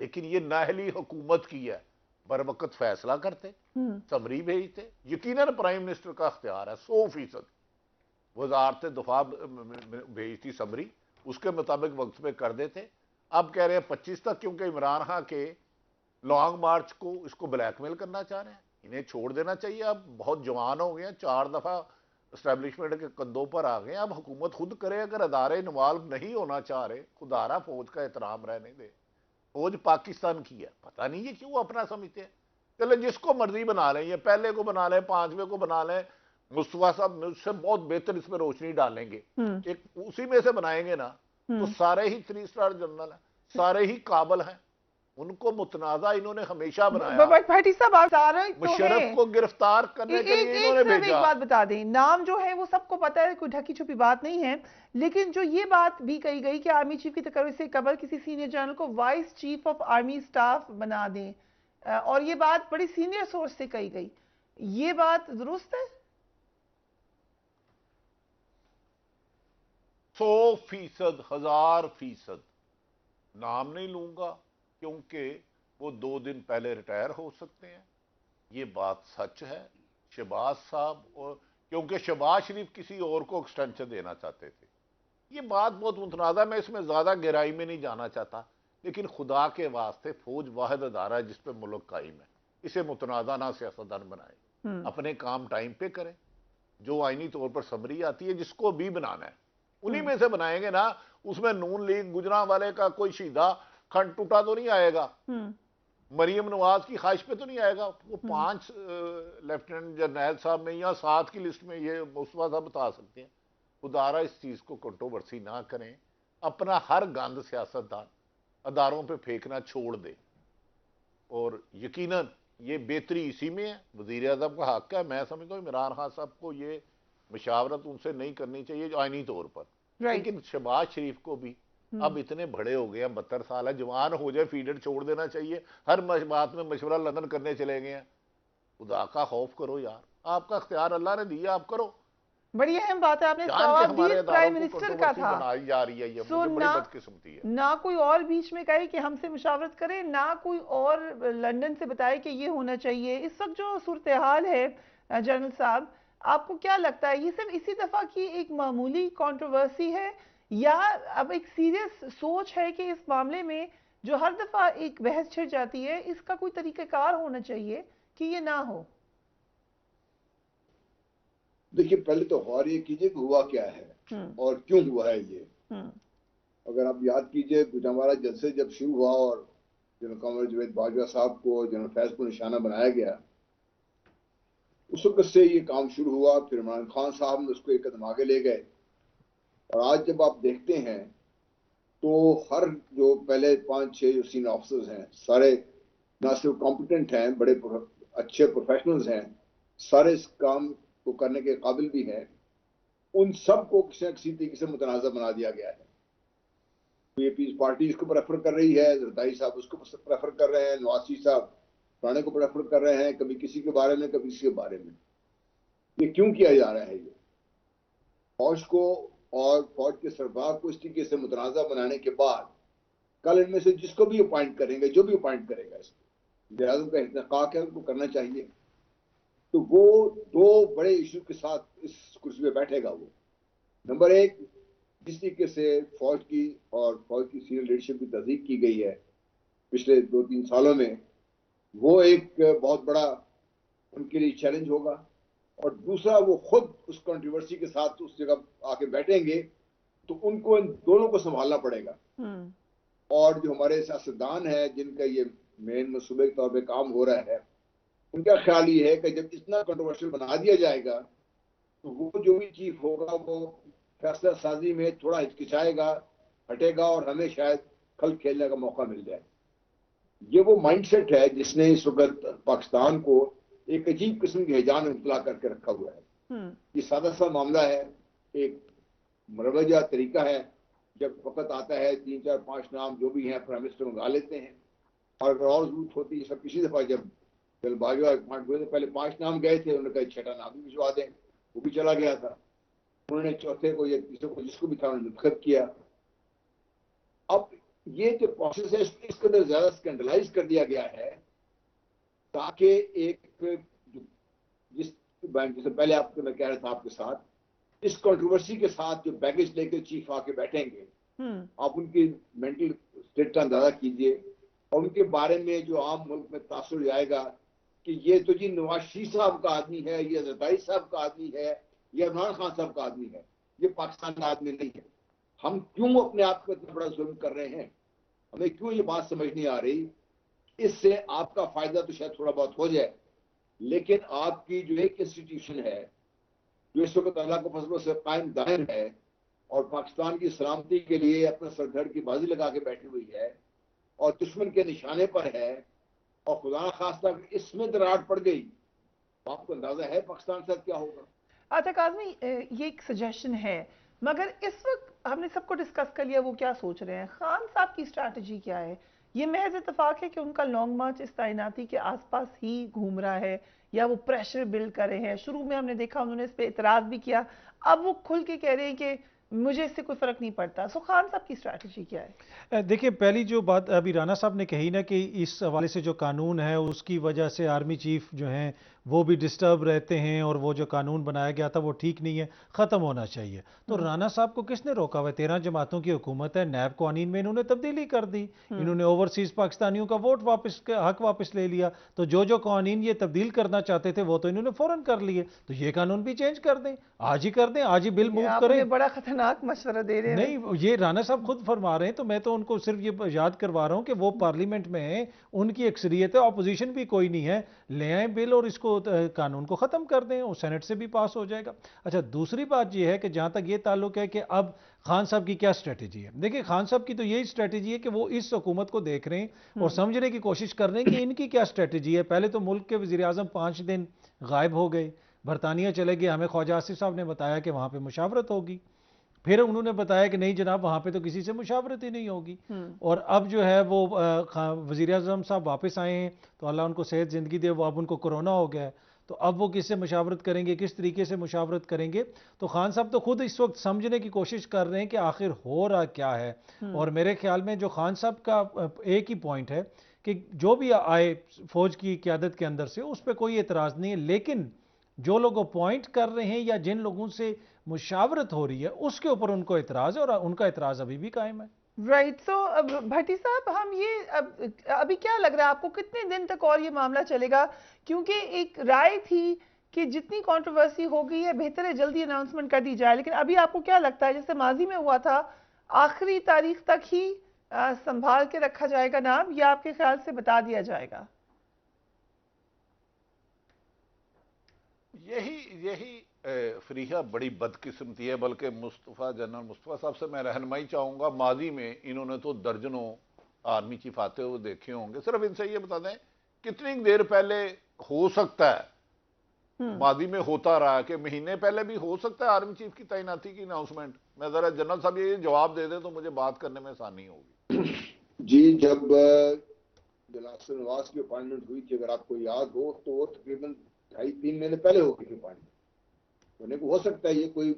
लेकिन ये नाअहली हुकूमत की है, बर वक्त फैसला करते, समरी भेजते। यकीनन प्राइम मिनिस्टर का अख्तियार है 100%। वजारत दफा भेजती समरी, उसके मुताबिक वक्त पे कर देते। अब कह रहे हैं 25 तक, क्योंकि इमरान खान के लॉन्ग मार्च को इसको ब्लैकमेल करना चाह रहे हैं। इन्हें छोड़ देना चाहिए, अब बहुत जवान हो गए हैं, 4 दफा एस्टेब्लिशमेंट के कंधों पर आ गए। अब हुकूमत खुद करे, अगर अदारे इन्वॉल्व नहीं होना चाह रहे, खुदारा फौज का एहतराम रहने दे। फौज पाकिस्तान की है, पता नहीं ये क्यों अपना समझते हैं। चलो जिसको मर्जी बना लें, ये पहले को बना लें, 5वें को बना लें, मुस्तफा साहब मुझसे बहुत बेहतर इसमें रोशनी डालेंगे। एक उसी में से बनाएंगे ना, तो सारे ही 3 स्टार जनरल हैं, सारे ही काबल हैं। उनको मुतनाजा इन्होंने हमेशा बनाया। भाटी साहब मुशर्रफ को गिरफ्तार करने के लिए इन्होंने भेजा। एक बात बता दें, नाम जो है वो सबको पता है, कोई ढकी छुपी बात नहीं है, लेकिन जो ये बात भी कही गई कि आर्मी चीफ की तकरीर से कबल किसी सीनियर जनरल को vice chief of army staff बना दें, और ये बात बड़ी सीनियर सोर्स से कही गई, ये बात दुरुस्त है? 100%, 1000%। नाम नहीं लूंगा क्योंकि वो 2 दिन पहले रिटायर हो सकते हैं। ये बात सच है। शहबाज साहब, और क्योंकि शहबाज शरीफ किसी और को एक्सटेंशन देना चाहते थे। ये बात बहुत मुतनाज़ा, मैं इसमें ज्यादा गहराई में नहीं जाना चाहता, लेकिन खुदा के वास्ते फौज वाहिद अदारा है जिस पे मुल्क कायम है। इसे मुतनाज़ा ना सियासतदान बनाए, अपने काम टाइम पे करें। जो आईनी तौर पर समरी आती है, जिसको भी बनाना है उन्हीं में से बनाएंगे ना। उसमें नून लीग गुजरांवाले का कोई शहीदा खंड टूटा तो नहीं आएगा, मरियम नवाज की ख्वाहिश पे तो नहीं आएगा। वो 5 लेफ्टिनेंट जनरल साहब में या 7 की लिस्ट में, ये मुस्तफा साहब बता सकते हैं। खुदारा इस चीज को कंट्रोवर्सी ना करें, अपना हर गंद सियासतदान अदारों पे फेंकना छोड़ दे। और यकीनन ये बेहतरी इसी में है, वजीर आजम का हक है। मैं समझता हूँ इमरान खान साहब को ये मशावरत उनसे नहीं करनी चाहिए आईनी तौर पर, लेकिन शहबाज शरीफ को भी अब इतने बड़े हो गए हैं, 72 साल है, जवान हो जाए, फील्ड छोड़ देना चाहिए। हर बात में मशवरा लंदन करने चले गए हैं। खुदा का खौफ करो यार, आपका इख्तियार अल्लाह ने दिया, आप करो। बड़ी अहम बात है, आपने जवाब दिया प्राइम मिनिस्टर का था। बनाई जा रही है, ये मुझे बड़ी बदकिस्मती है। ना कोई और बीच में कहे कि हमसे मुशावरत करे, ना कोई और लंदन से बताए कि ये होना चाहिए। इस वक्त जो सूरत हाल है जनरल साहब, आपको क्या लगता है ये सिर्फ इसी दफा की एक मामूली कंट्रोवर्सी है, या अब एक सीरियस सोच है कि इस मामले में जो हर दफा एक बहस छिड़ जाती है, इसका कोई तरीकाकार होना चाहिए कि ये ना हो? देखिए, पहले तो गौर ये कीजिए कि हुआ क्या है और क्यों हुआ है ये। अगर आप याद कीजिए, गुजरांवाला जलसे जब शुरू हुआ और जनरल कमर जावेद बाजवा साहब को जनरल फैज को निशाना बनाया गया, उस वक्त से ये काम शुरू हुआ। फिर इमरान खान साहब ने उसको एक कदम आगे ले गए, और आज जब आप देखते हैं तो हर जो पहले 5-6 जो सीनियर ऑफिसर्स हैं, सारे ना सिर्फ कॉम्पिटेंट हैं, बड़े अच्छे प्रोफेशनल्स हैं, सारे इस काम को करने के काबिल भी हैं। उन सब को किसी न किसी तरीके से मुतनाज़ा बना दिया गया है। तो ये पीस पार्टी इसको प्रेफर कर रही है, जरदारी साहब उसको प्रेफर कर रहे हैं, नवाज साहब पुराने को प्रेफर कर रहे हैं, कभी किसी के बारे में कभी किसी के बारे में। ये क्यों किया जा रहा है? ये फौज को और फौज के सरबराह को इस तरीके से मुतनाज़ा बनाने के बाद कल इनमें से जिसको भी अपॉइंट करेंगे, जो भी अपॉइंट करेगा, इसको वज़ीर आज़म का इत्तेफ़ाक़ है, उनको करना चाहिए। तो वो 2 बड़े इशू के साथ इस कुर्सी पे बैठेगा। वो नंबर 1, जिस तरीके से फौज की और फौज की सीनियर लीडरशिप की तस्दीक की गई है पिछले 2-3 सालों में, वो एक बहुत बड़ा उनके लिए चैलेंज होगा। और दूसरा, वो खुद उस कंट्रोवर्सी के साथ उस जगह आके बैठेंगे तो उनको इन दोनों को संभालना पड़ेगा। और जो हमारे सियासतदान है जिनका ये मेन मनसूबे के तौर पे काम हो रहा है, उनका ख्याल ये है कि जब इतना कंट्रोवर्शियल बना दिया जाएगा तो वो जो भी चीफ होगा वो फैसला साजी में थोड़ा हिचकिचाएगा, हटेगा, और हमें शायद खल खेलने का मौका मिल जाए। ये वो माइंडसेट है जिसने इस वक्त पाकिस्तान को एक अजीब किस्म के हिजान में मुबतला करके रखा हुआ है। ये सादा सा मामला है, एक मरवजा तरीका है। जब वक्त आता है 3-4-5 नाम जो भी हैं प्राइम मिनिस्टर मंगा लेते हैं, और अगर और जरूरत होती है, सब पिछली दफा जब बाजवा पहले 5 नाम गए थे, उन्होंने कहा 6ठा नाम भी भिजवा दें, वो भी चला गया था। उन्होंने चौथे को या तीसरे को जिसको भी था उन्होंने मुंतखब किया। अब ये जो प्रोसेस है इसके अंदर ज्यादा स्कैंडलाइज कर दिया गया है, ताकि एक जैसे पहले आपको मैं कह रहा था आपके साथ, इस कंट्रोवर्सी के साथ जो बैगेज लेकर चीफ आके बैठेंगे, आप उनकी मेंटल स्टेट का अंदाजा कीजिए और उनके बारे में जो आम मुल्क में तासुर जाएगा कि ये तो जी नवाज शरीफ साहब का आदमी है, ये जरदारी साहब का आदमी है, ये इमरान खान साहब का आदमी है, ये पाकिस्तान का आदमी नहीं है। हम क्यों अपने आप को इतना बड़ा जुल्म कर रहे हैं? हमें क्यों ये बात समझ नहीं आ रही? इससे आपका फायदा तो शायद थोड़ा बहुत हो जाए, लेकिन आपकी जो एक इंस्टीट्यूशन है जो इस वक्त अल्लाह के फजलों से कायम दायम है और पाकिस्तान की सलामती के लिए अपने सरधड़ की बाजी लगा के बैठी हुई है और दुश्मन के निशाने पर है, और खुदा खास्ता इसमें दरार पड़ गई तो आपको अंदाजा है पाकिस्तान के साथ क्या होगा। अच्छा काज़मी, ये एक सजेशन है, मगर इस वक्त हमने सबको डिस्कस कर लिया वो क्या सोच रहे हैं, खान साहब की स्ट्रैटेजी क्या है? ये महज इतफाक है कि उनका लॉन्ग मार्च इस तैनाती के आसपास ही घूम रहा है, या वो प्रेशर बिल्ड कर रहे हैं? शुरू में हमने देखा उन्होंने इस पर इतराज़ भी किया, अब वो खुल के कह रहे हैं कि मुझे इससे कोई फ़र्क नहीं पड़ता। सो खान साहब की स्ट्रैटेजी क्या है? देखिए, पहली जो बात अभी राना साहब ने कही ना कि इस हवाले से जो कानून है उसकी वजह से आर्मी चीफ जो हैं वो भी डिस्टर्ब रहते हैं और वो जो कानून बनाया गया था वो ठीक नहीं है, ख़त्म होना चाहिए। तो राना साहब को किसने रोका हुआ है? 13 जमातों की हुकूमत है, नैब कानून में इन्होंने तब्दीली कर दी, इन्होंने ओवरसीज़ पाकिस्तानियों का वोट वापस, हक वापस ले लिया। तो जो कानून ये तब्दील करना चाहते थे वो तो इन्होंने फ़ौरन कर लिए, तो ये कानून भी चेंज कर दें, आज ही कर दें, आज ही बिल मूव करें। बड़ा खतरनाक मशवरा दे रहे हैं। नहीं, ये राना साहब खुद फरमा रहे हैं, तो मैं तो उनको सिर्फ ये याद करवा रहा हूं कि वो पार्लियामेंट में उनकी अक्सरियत है, ऑपोजिशन भी कोई नहीं है, ले आए बिल और इसको कानून को ख़त्म कर दें और सेनेट से भी पास हो जाएगा। अच्छा, दूसरी बात यह है कि जहां तक ये ताल्लुक है कि अब खान साहब की क्या स्ट्रेटेजी है, देखिए खान साहब की तो यही स्ट्रेटेजी है कि वो इस हुकूमत को देख रहे हैं और समझने की कोशिश कर रहे हैं कि इनकी क्या स्ट्रेटेजी है। पहले तो मुल्क के वज़ीर आज़म 5 दिन गायब हो गए, बरतानिया चले गए, हमें ख्वाजा आसिफ साहब ने बताया कि वहां पर मुशावरत होगी, फिर उन्होंने बताया कि नहीं जनाब वहां पे तो किसी से मुशावरत ही नहीं होगी। और अब जो है वो वज़ीर आज़म साहब वापस आए हैं, तो अल्लाह उनको सेहत ज़िंदगी दे, वो अब उनको कोरोना हो गया है, तो अब वो किससे मुशावरत करेंगे, किस तरीके से मुशावरत करेंगे? तो खान साहब तो खुद इस वक्त समझने की कोशिश कर रहे हैं कि आखिर हो रहा क्या है। और मेरे ख्याल में जो खान साहब का एक ही पॉइंट है कि जो भी आए फौज की क़यादत के अंदर से उस पर कोई एतराज़ नहीं है, लेकिन जो लोग अपॉइंट कर रहे हैं या जिन लोगों से मुशावरत हो रही है उसके ऊपर उनको एतराज़ है और उनका एतराज़ अभी भी कायम है। राइट। सो भट्टी साहब, हम ये अभी क्या लग रहा है आपको, कितने दिन तक और ये मामला चलेगा? क्योंकि एक राय थी कि जितनी कंट्रोवर्सी हो गई है बेहतर है जल्दी अनाउंसमेंट कर दी जाए, लेकिन अभी आपको क्या लगता है, जैसे माजी में हुआ था, आखिरी तारीख तक ही संभाल के रखा जाएगा नाम, या आपके ख्याल से बता दिया जाएगा? यही फरीहा बड़ी बदकिस्मती है। बल्कि जनरल मुस्तफ़ा साहब से मैं रहनुमाई चाहूँगा, माजी में इन्होंने तो दर्जनों आर्मी चीफ आते हुए देखे होंगे। सिर्फ इनसे ये बता दें कितनी देर पहले हो सकता है, माजी में होता रहा कि महीने पहले भी हो सकता है आर्मी चीफ की तैनाती की अनाउंसमेंट? मैं ज़रा जनरल साहब ये जवाब दे दें तो मुझे बात करने में आसानी होगी। जी, जब नवाज की अपॉइंटमेंट हुई थी, अगर आपको याद हो, तो तकरीबन 2.5-3 महीने पहले हो गई थी अपॉइंटमेंट होने को। हो सकता है ये कोई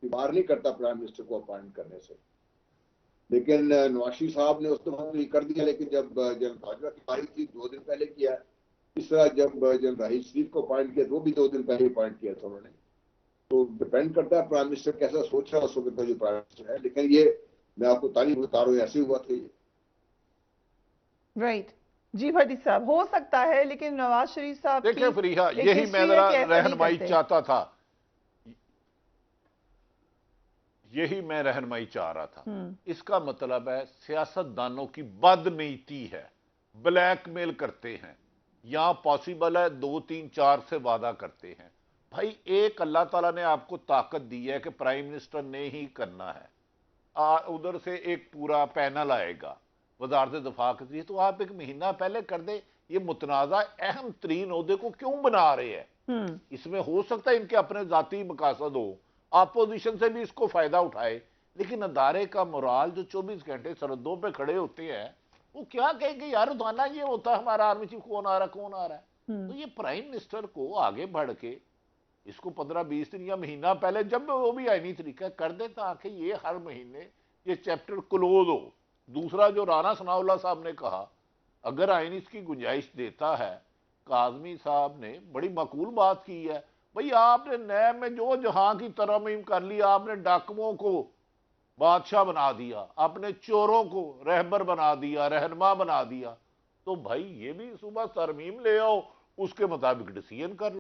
बीमार नहीं करता प्राइम मिनिस्टर को अपॉइंट करने से, लेकिन नवाज शरीफ साहब ने उस दफा कर दिया, लेकिन जब जनरल बाजवा की बारी थी 2 दिन पहले किया। इस तरह जब जनरल राहील शरीफ को अपॉइंट किया तो वो भी 2 दिन पहले अपॉइंट किया था उन्होंने। तो डिपेंड करता है प्राइम मिनिस्टर कैसा सोच रहा है उस वक्त जो प्राइम मिनिस्टर है, लेकिन ये मैं आपको तारीफ बता रहा हूँ, ऐसे हुआ था ये। राइट जी भट्टी साहब, हो सकता है, लेकिन नवाज शरीफ साहब देखिए फरीहा, यही मैं जरा रहनुमाई चाहता था, यही मैं रहनुमाई चाह रहा था। इसका मतलब है सियासतदानों की बदनीति है, ब्लैकमेल करते हैं, यहां पॉसिबल है 2, 3, 4 से वादा करते हैं। भाई एक अल्लाह ताला ने आपको ताकत दी है कि प्राइम मिनिस्टर ने ही करना है, उधर से एक पूरा पैनल आएगा वजारत दफा के लिए, तो आप एक महीना पहले कर दे। ये मुतनाज़ा अहम तरीन ओहदे को क्यों बना रहे हैं? इसमें हो सकता है इनके अपने जाती मकासद हो, अपोजिशन से भी इसको फायदा उठाए, लेकिन अदारे का मोराल जो 24 घंटे सरहदों पे खड़े होते हैं वो क्या कहेंगे, यार रोजाना ये होता है हमारा आर्मी चीफ कौन आ रहा है। तो ये प्राइम मिनिस्टर को आगे बढ़ के इसको 15-20 दिन या महीना पहले जब वो भी आईनी तरीका कर दे, ताकि ये हर महीने ये चैप्टर क्लोज हो। दूसरा जो राना सनाउल्लाह साहब ने कहा, अगर आइन इसकी गुंजाइश देता है, काजमी साहब ने बड़ी मकूल बात की है, भाई आपने नैब में जो जहां की तरमीम कर ली, आपने डाकुओं को बादशाह बना दिया, आपने चोरों को रहबर बना दिया, रहनुमा बना दिया, तो भाई ये भी सुबह तरमीम ले आओ, उसके मुताबिक डिसीजन कर लो।